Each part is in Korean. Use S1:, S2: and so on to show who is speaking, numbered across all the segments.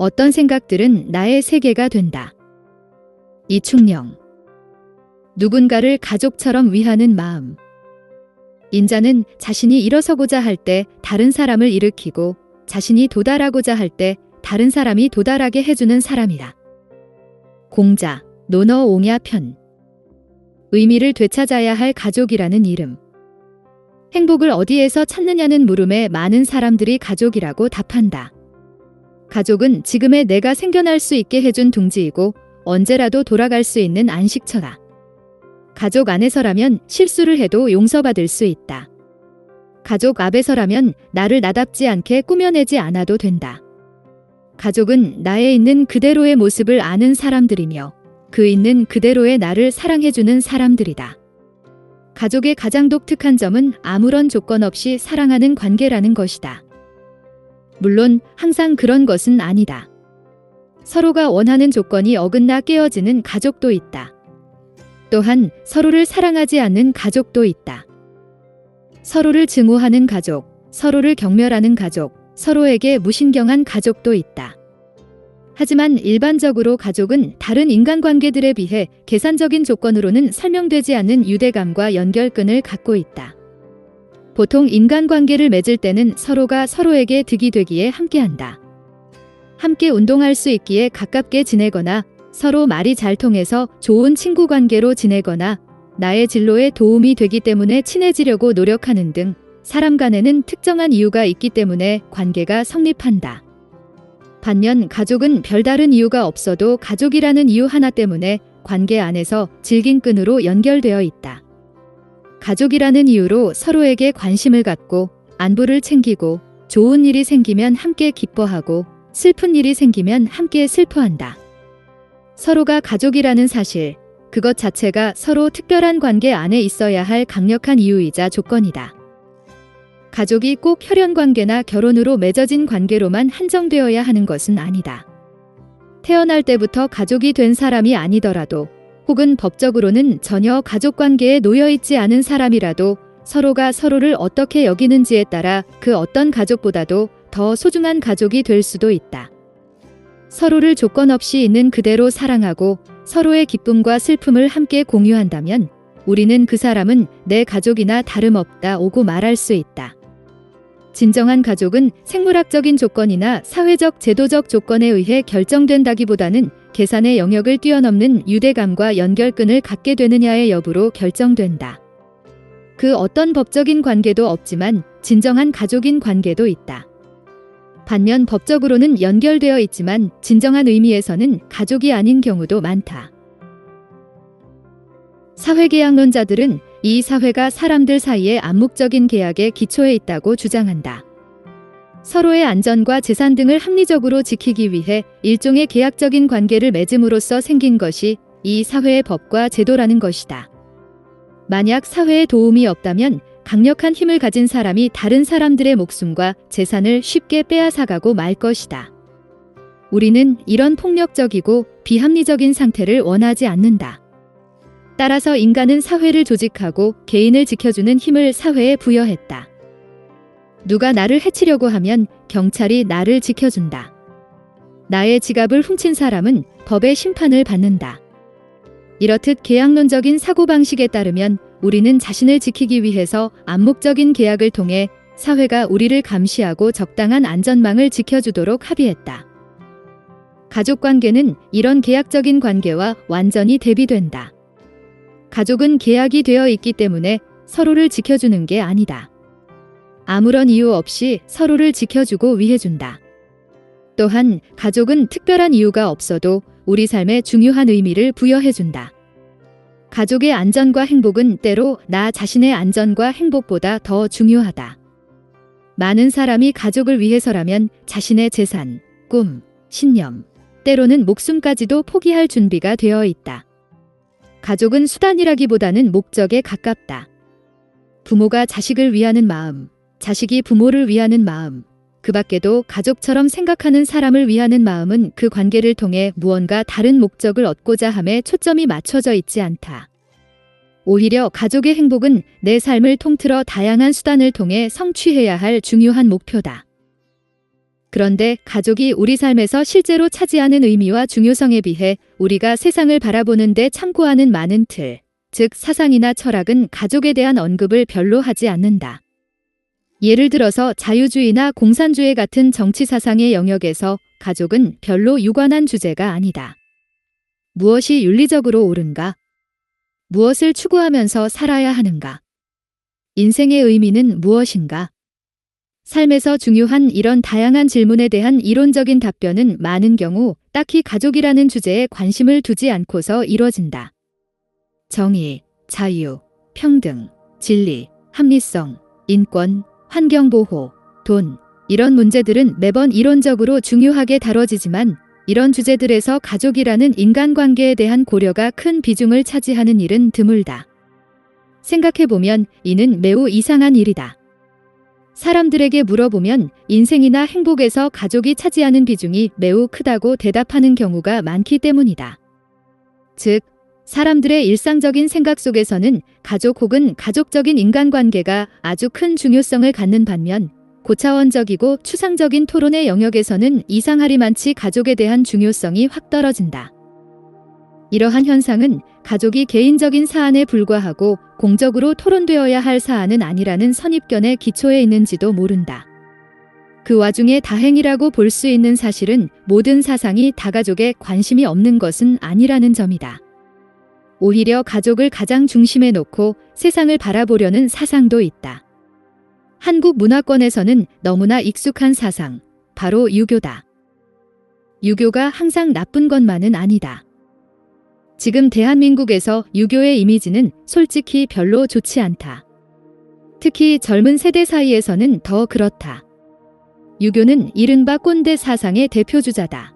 S1: 어떤 생각들은 나의 세계가 된다. 이충령. 누군가를 가족처럼 위하는 마음. 인자는 자신이 일어서고자 할 때 다른 사람을 일으키고 자신이 도달하고자 할 때 다른 사람이 도달하게 해주는 사람이다. 공자, 논어옹야 편. 의미를 되찾아야 할 가족이라는 이름. 행복을 어디에서 찾느냐는 물음에 많은 사람들이 가족이라고 답한다. 가족은 지금의 내가 생겨날 수 있게 해준 둥지이고 언제라도 돌아갈 수 있는 안식처다. 가족 안에서라면 실수를 해도 용서받을 수 있다. 가족 앞에서라면 나를 나답지 않게 꾸며내지 않아도 된다. 가족은 나의 있는 그대로의 모습을 아는 사람들이며 그 있는 그대로의 나를 사랑해주는 사람들이다. 가족의 가장 독특한 점은 아무런 조건 없이 사랑하는 관계라는 것이다. 물론 항상 그런 것은 아니다. 서로가 원하는 조건이 어긋나 깨어지는 가족도 있다. 또한 서로를 사랑하지 않는 가족도 있다. 서로를 증오하는 가족, 서로를 경멸하는 가족, 서로에게 무신경한 가족도 있다. 하지만 일반적으로 가족은 다른 인간관계들에 비해 계산적인 조건으로는 설명되지 않는 유대감과 연결끈을 갖고 있다. 보통 인간관계를 맺을 때는 서로가 서로에게 득이 되기에 함께한다. 함께 운동할 수 있기에 가깝게 지내거나 서로 말이 잘 통해서 좋은 친구 관계로 지내거나 나의 진로에 도움이 되기 때문에 친해지려고 노력하는 등 사람 간에는 특정한 이유가 있기 때문에 관계가 성립한다. 반면 가족은 별다른 이유가 없어도 가족이라는 이유 하나 때문에 관계 안에서 질긴 끈으로 연결되어 있다. 가족이라는 이유로 서로에게 관심을 갖고 안부를 챙기고 좋은 일이 생기면 함께 기뻐하고 슬픈 일이 생기면 함께 슬퍼한다. 서로가 가족이라는 사실, 그것 자체가 서로 특별한 관계 안에 있어야 할 강력한 이유이자 조건이다. 가족이 꼭 혈연관계나 결혼으로 맺어진 관계로만 한정되어야 하는 것은 아니다. 태어날 때부터 가족이 된 사람이 아니더라도 혹은 법적으로는 전혀 가족관계에 놓여있지 않은 사람이라도 서로가 서로를 어떻게 여기는지에 따라 그 어떤 가족보다도 더 소중한 가족이 될 수도 있다. 서로를 조건 없이 있는 그대로 사랑하고 서로의 기쁨과 슬픔을 함께 공유한다면 우리는 그 사람은 내 가족이나 다름없다 오고 말할 수 있다. 진정한 가족은 생물학적인 조건이나 사회적 제도적 조건에 의해 결정된다기보다는 계산의 영역을 뛰어넘는 유대감과 연결끈을 갖게 되느냐의 여부로 결정된다. 그 어떤 법적인 관계도 없지만 진정한 가족인 관계도 있다. 반면 법적으로는 연결되어 있지만 진정한 의미에서는 가족이 아닌 경우도 많다. 사회계약론자들은 이 사회가 사람들 사이의 암묵적인 계약에 기초해 있다고 주장한다. 서로의 안전과 재산 등을 합리적으로 지키기 위해 일종의 계약적인 관계를 맺음으로써 생긴 것이 이 사회의 법과 제도라는 것이다. 만약 사회에 도움이 없다면 강력한 힘을 가진 사람이 다른 사람들의 목숨과 재산을 쉽게 빼앗아가고 말 것이다. 우리는 이런 폭력적이고 비합리적인 상태를 원하지 않는다. 따라서 인간은 사회를 조직하고 개인을 지켜주는 힘을 사회에 부여했다. 누가 나를 해치려고 하면 경찰이 나를 지켜준다. 나의 지갑을 훔친 사람은 법의 심판을 받는다. 이렇듯 계약론적인 사고방식에 따르면 우리는 자신을 지키기 위해서 암묵적인 계약을 통해 사회가 우리를 감시하고 적당한 안전망을 지켜주도록 합의했다. 가족관계는 이런 계약적인 관계와 완전히 대비된다. 가족은 계약이 되어 있기 때문에 서로를 지켜주는 게 아니다. 아무런 이유 없이 서로를 지켜주고 위해준다. 또한 가족은 특별한 이유가 없어도 우리 삶에 중요한 의미를 부여해준다. 가족의 안전과 행복은 때로 나 자신의 안전과 행복보다 더 중요하다. 많은 사람이 가족을 위해서라면 자신의 재산, 꿈, 신념, 때로는 목숨까지도 포기할 준비가 되어 있다. 가족은 수단이라기보다는 목적에 가깝다. 부모가 자식을 위하는 마음, 자식이 부모를 위하는 마음, 그 밖에도 가족처럼 생각하는 사람을 위하는 마음은 그 관계를 통해 무언가 다른 목적을 얻고자 함에 초점이 맞춰져 있지 않다. 오히려 가족의 행복은 내 삶을 통틀어 다양한 수단을 통해 성취해야 할 중요한 목표다. 그런데 가족이 우리 삶에서 실제로 차지하는 의미와 중요성에 비해 우리가 세상을 바라보는데 참고하는 많은 틀, 즉 사상이나 철학은 가족에 대한 언급을 별로 하지 않는다. 예를 들어서 자유주의나 공산주의 같은 정치 사상의 영역에서 가족은 별로 유관한 주제가 아니다. 무엇이 윤리적으로 옳은가? 무엇을 추구하면서 살아야 하는가? 인생의 의미는 무엇인가? 삶에서 중요한 이런 다양한 질문에 대한 이론적인 답변은 많은 경우 딱히 가족이라는 주제에 관심을 두지 않고서 이뤄진다. 정의, 자유, 평등, 진리, 합리성, 인권, 환경보호, 돈, 이런 문제들은 매번 이론적으로 중요하게 다뤄지지만 이런 주제들에서 가족이라는 인간관계에 대한 고려가 큰 비중을 차지하는 일은 드물다. 생각해보면 이는 매우 이상한 일이다. 사람들에게 물어보면 인생이나 행복에서 가족이 차지하는 비중이 매우 크다고 대답하는 경우가 많기 때문이다. 즉, 사람들의 일상적인 생각 속에서는 가족 혹은 가족적인 인간관계가 아주 큰 중요성을 갖는 반면 고차원적이고 추상적인 토론의 영역에서는 이상하리만치 가족에 대한 중요성이 확 떨어진다. 이러한 현상은 가족이 개인적인 사안에 불과하고 공적으로 토론되어야 할 사안은 아니라는 선입견의 기초에 있는지도 모른다. 그 와중에 다행이라고 볼 수 있는 사실은 모든 사상이 다가족에 관심이 없는 것은 아니라는 점이다. 오히려 가족을 가장 중심에 놓고 세상을 바라보려는 사상도 있다. 한국 문화권에서는 너무나 익숙한 사상, 바로 유교다. 유교가 항상 나쁜 것만은 아니다. 지금 대한민국에서 유교의 이미지는 솔직히 별로 좋지 않다. 특히 젊은 세대 사이에서는 더 그렇다. 유교는 이른바 꼰대 사상의 대표주자다.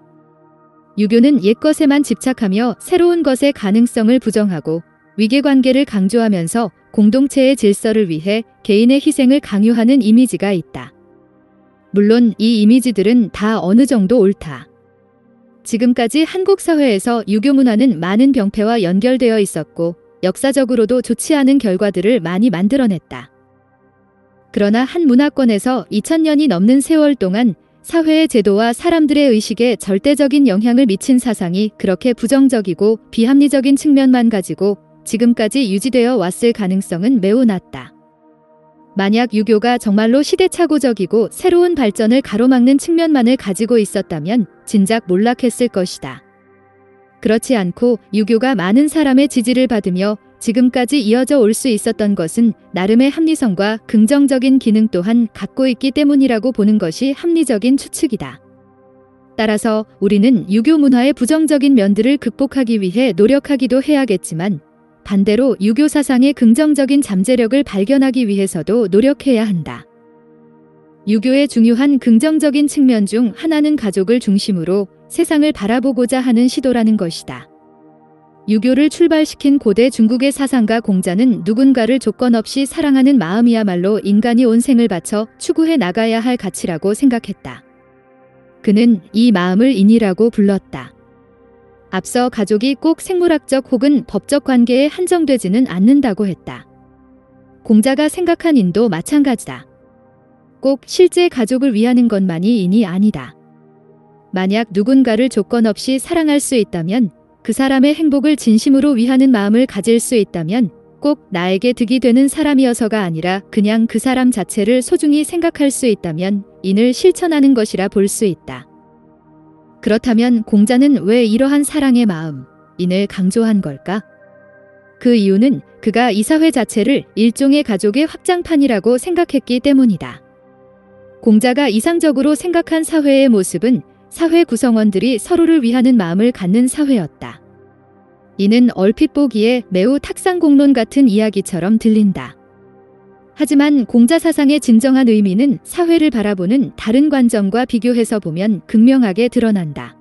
S1: 유교는 옛것에만 집착하며 새로운 것의 가능성을 부정하고 위계관계를 강조하면서 공동체의 질서를 위해 개인의 희생을 강요하는 이미지가 있다. 물론 이 이미지들은 다 어느 정도 옳다. 지금까지 한국 사회에서 유교 문화는 많은 병폐와 연결되어 있었고 역사적으로도 좋지 않은 결과들을 많이 만들어냈다. 그러나 한 문화권에서 2000년이 넘는 세월 동안 사회의 제도와 사람들의 의식에 절대적인 영향을 미친 사상이 그렇게 부정적이고 비합리적인 측면만 가지고 지금까지 유지되어 왔을 가능성은 매우 낮다. 만약 유교가 정말로 시대착오적이고 새로운 발전을 가로막는 측면만을 가지고 있었다면 진작 몰락했을 것이다. 그렇지 않고 유교가 많은 사람의 지지를 받으며 지금까지 이어져 올 수 있었던 것은 나름의 합리성과 긍정적인 기능 또한 갖고 있기 때문이라고 보는 것이 합리적인 추측이다. 따라서 우리는 유교 문화의 부정적인 면들을 극복하기 위해 노력하기도 해야겠지만 반대로 유교 사상의 긍정적인 잠재력을 발견하기 위해서도 노력해야 한다. 유교의 중요한 긍정적인 측면 중 하나는 가족을 중심으로 세상을 바라보고자 하는 시도라는 것이다. 유교를 출발시킨 고대 중국의 사상가 공자는 누군가를 조건 없이 사랑하는 마음이야말로 인간이 온 생을 바쳐 추구해 나가야 할 가치라고 생각했다. 그는 이 마음을 인이라고 불렀다. 앞서 가족이 꼭 생물학적 혹은 법적 관계에 한정되지는 않는다고 했다. 공자가 생각한 인도 마찬가지다. 꼭 실제 가족을 위하는 것만이 인이 아니다. 만약 누군가를 조건 없이 사랑할 수 있다면 그 사람의 행복을 진심으로 위하는 마음을 가질 수 있다면 꼭 나에게 득이 되는 사람이어서가 아니라 그냥 그 사람 자체를 소중히 생각할 수 있다면 인을 실천하는 것이라 볼 수 있다. 그렇다면 공자는 왜 이러한 사랑의 마음, 인을 강조한 걸까? 그 이유는 그가 이 사회 자체를 일종의 가족의 확장판이라고 생각했기 때문이다. 공자가 이상적으로 생각한 사회의 모습은 사회 구성원들이 서로를 위하는 마음을 갖는 사회였다. 이는 얼핏 보기에 매우 탁상공론 같은 이야기처럼 들린다. 하지만 공자 사상의 진정한 의미는 사회를 바라보는 다른 관점과 비교해서 보면 극명하게 드러난다.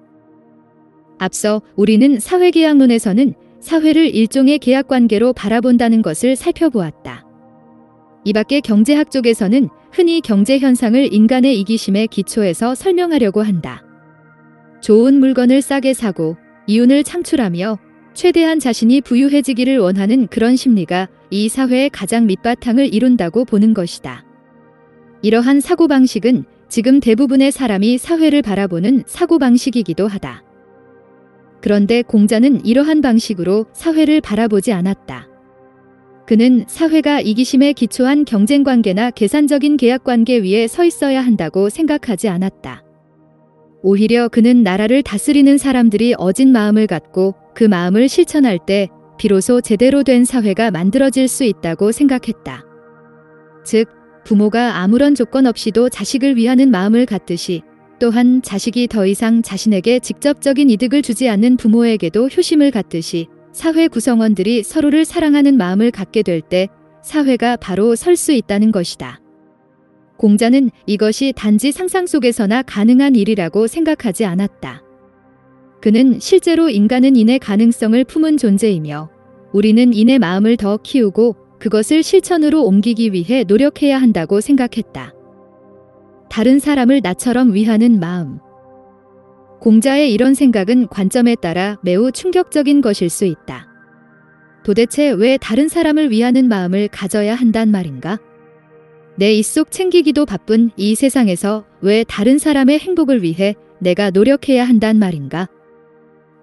S1: 앞서 우리는 사회계약론에서는 사회를 일종의 계약관계로 바라본다는 것을 살펴보았다. 이 밖에 경제학 쪽에서는 흔히 경제 현상을 인간의 이기심에 기초해서 설명하려고 한다. 좋은 물건을 싸게 사고 이윤을 창출하며 최대한 자신이 부유해지기를 원하는 그런 심리가 이 사회의 가장 밑바탕을 이룬다고 보는 것이다. 이러한 사고방식은 지금 대부분의 사람이 사회를 바라보는 사고방식이기도 하다. 그런데 공자는 이러한 방식으로 사회를 바라보지 않았다. 그는 사회가 이기심에 기초한 경쟁관계나 계산적인 계약관계 위에 서 있어야 한다고 생각하지 않았다. 오히려 그는 나라를 다스리는 사람들이 어진 마음을 갖고 그 마음을 실천할 때 비로소 제대로 된 사회가 만들어질 수 있다고 생각했다. 즉, 부모가 아무런 조건 없이도 자식을 위하는 마음을 갖듯이 또한 자식이 더 이상 자신에게 직접적인 이득을 주지 않는 부모에게도 효심을 갖듯이 사회 구성원들이 서로를 사랑하는 마음을 갖게 될 때 사회가 바로 설 수 있다는 것이다. 공자는 이것이 단지 상상 속에서나 가능한 일이라고 생각하지 않았다. 그는 실제로 인간은 인의 가능성을 품은 존재이며 우리는 인의 마음을 더 키우고 그것을 실천으로 옮기기 위해 노력해야 한다고 생각했다. 다른 사람을 나처럼 위하는 마음. 공자의 이런 생각은 관점에 따라 매우 충격적인 것일 수 있다. 도대체 왜 다른 사람을 위하는 마음을 가져야 한단 말인가? 내 입속 챙기기도 바쁜 이 세상에서 왜 다른 사람의 행복을 위해 내가 노력해야 한단 말인가?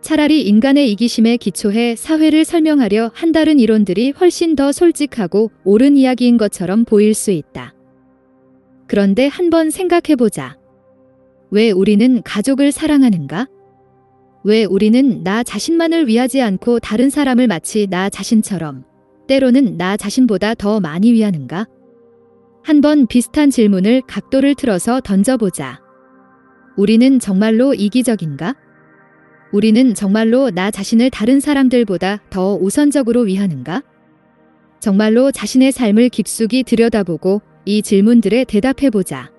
S1: 차라리 인간의 이기심에 기초해 사회를 설명하려 한다는 이론들이 훨씬 더 솔직하고 옳은 이야기인 것처럼 보일 수 있다. 그런데 한번 생각해보자. 왜 우리는 가족을 사랑하는가? 왜 우리는 나 자신만을 위하지 않고 다른 사람을 마치 나 자신처럼, 때로는 나 자신보다 더 많이 위하는가? 한번 비슷한 질문을 각도를 틀어서 던져보자. 우리는 정말로 이기적인가? 우리는 정말로 나 자신을 다른 사람들보다 더 우선적으로 위하는가? 정말로 자신의 삶을 깊숙이 들여다보고 이 질문들에 대답해보자.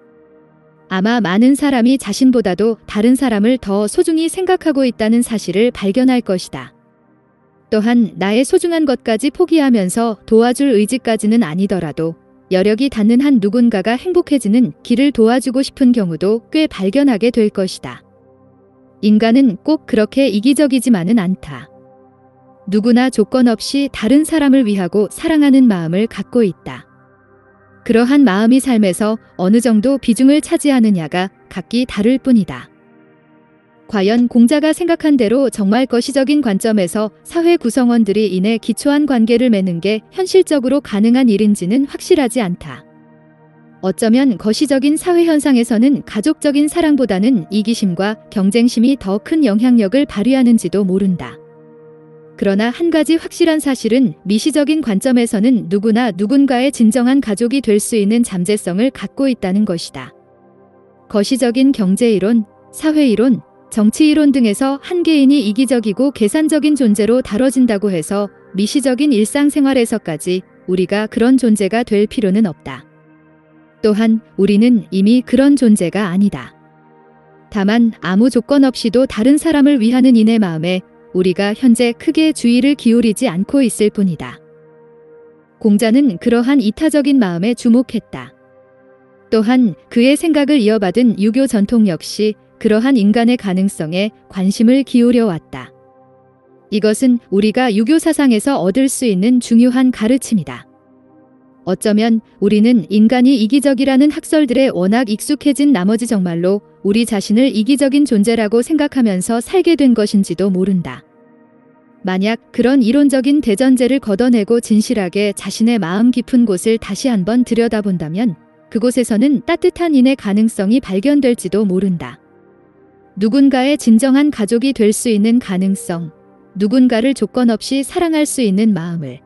S1: 아마 많은 사람이 자신보다도 다른 사람을 더 소중히 생각하고 있다는 사실을 발견할 것이다. 또한 나의 소중한 것까지 포기하면서 도와줄 의지까지는 아니더라도 여력이 닿는 한 누군가가 행복해지는 길을 도와주고 싶은 경우도 꽤 발견하게 될 것이다. 인간은 꼭 그렇게 이기적이지만은 않다. 누구나 조건 없이 다른 사람을 위하고 사랑하는 마음을 갖고 있다. 그러한 마음이 삶에서 어느 정도 비중을 차지하느냐가 각기 다를 뿐이다. 과연 공자가 생각한 대로 정말 거시적인 관점에서 사회 구성원들이 인에 기초한 관계를 맺는 게 현실적으로 가능한 일인지는 확실하지 않다. 어쩌면 거시적인 사회 현상에서는 가족적인 사랑보다는 이기심과 경쟁심이 더 큰 영향력을 발휘하는지도 모른다. 그러나 한 가지 확실한 사실은 미시적인 관점에서는 누구나 누군가의 진정한 가족이 될 수 있는 잠재성을 갖고 있다는 것이다. 거시적인 경제이론, 사회이론, 정치이론 등에서 한 개인이 이기적이고 계산적인 존재로 다뤄진다고 해서 미시적인 일상생활에서까지 우리가 그런 존재가 될 필요는 없다. 또한 우리는 이미 그런 존재가 아니다. 다만 아무 조건 없이도 다른 사람을 위하는 인의 마음에 우리가 현재 크게 주의를 기울이지 않고 있을 뿐이다. 공자는 그러한 이타적인 마음에 주목했다. 또한 그의 생각을 이어받은 유교 전통 역시 그러한 인간의 가능성에 관심을 기울여 왔다. 이것은 우리가 유교 사상에서 얻을 수 있는 중요한 가르침이다. 어쩌면 우리는 인간이 이기적이라는 학설들에 워낙 익숙해진 나머지 정말로 우리 자신을 이기적인 존재라고 생각하면서 살게 된 것인지도 모른다. 만약 그런 이론적인 대전제를 걷어내고 진실하게 자신의 마음 깊은 곳을 다시 한번 들여다본다면 그곳에서는 따뜻한 인의 가능성이 발견될지도 모른다. 누군가의 진정한 가족이 될 수 있는 가능성, 누군가를 조건 없이 사랑할 수 있는 마음을